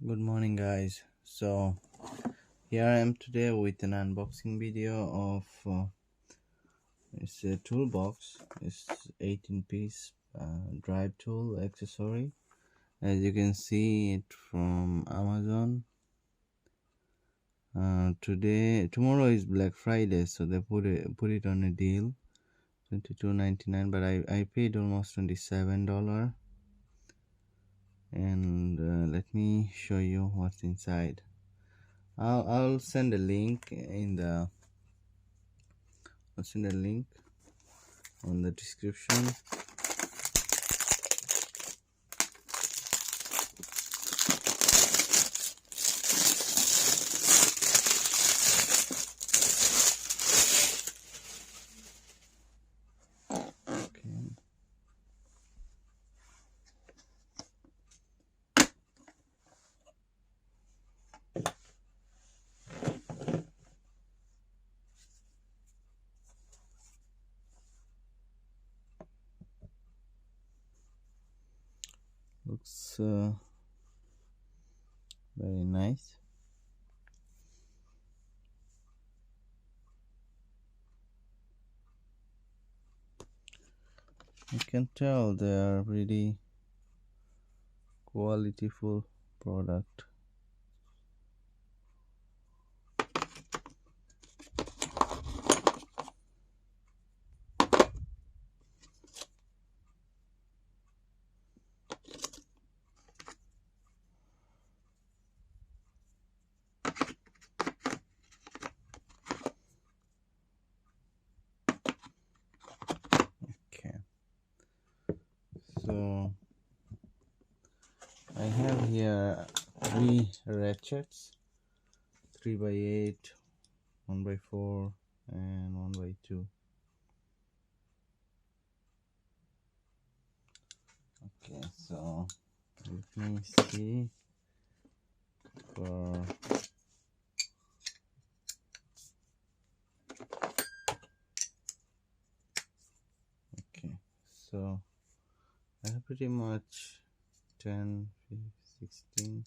Good morning, guys. So here I am today with an unboxing video of it's a toolbox. It's 18 piece drive tool accessory. As you can see it from Amazon. Tomorrow is Black Friday, so they put it on a deal, $22.99. But I paid almost $27. And let me show you what's inside. I'll send a link on the description. Okay. Looks very nice. You can tell they are pretty qualityful product. Okay, so I have here 3 ratchets, 3x8, 1x4 and 1x2. Okay, so let me see for okay, so I have pretty much 10, 16,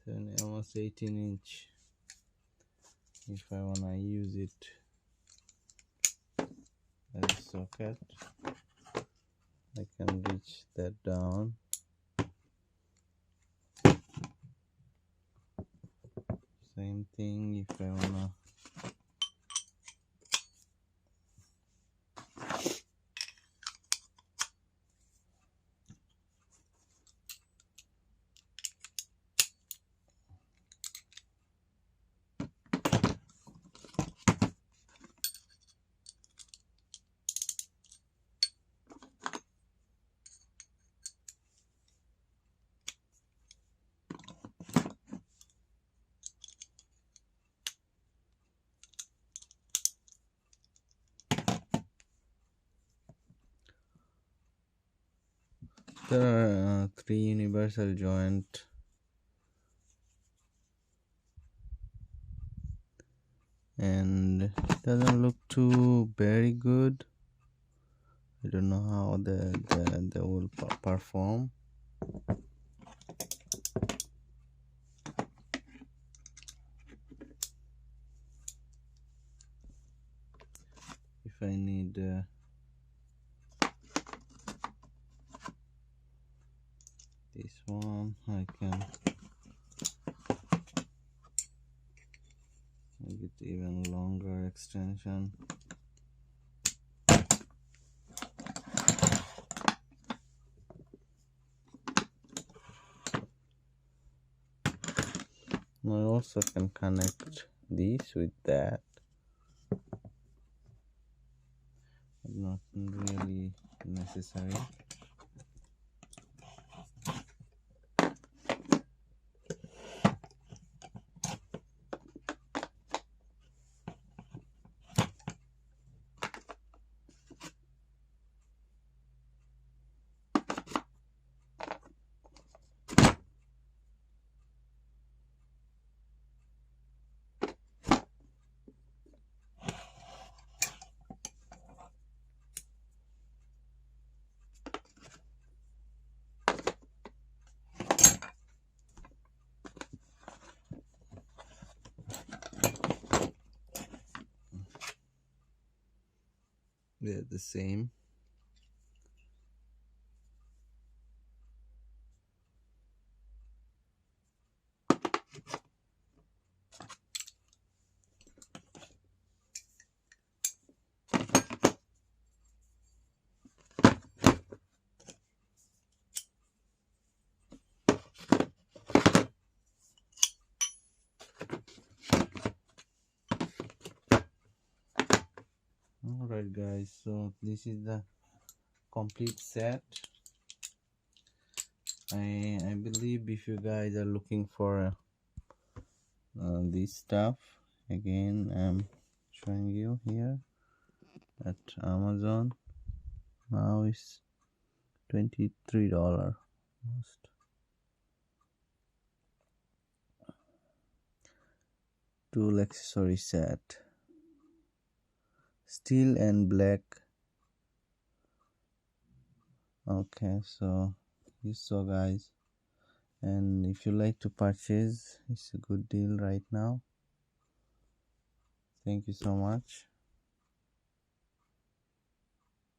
7, almost 18-inch. If I wanna use it as a socket, I can reach that down. Same thing if I wanna there are 3 universal joint and it doesn't look too very good. I don't know how they will perform. If I need this one, I can make it even longer extension. I also can connect this with that, but not really necessary. They're the same. Alright guys, so this is the complete set. I believe if you guys are looking for this stuff, again I'm showing you here at Amazon. Now it's $23 almost. Tool accessory set, steel and black. Okay, so you saw guys, and if you like to purchase, it's a good deal right now. Thank you so much.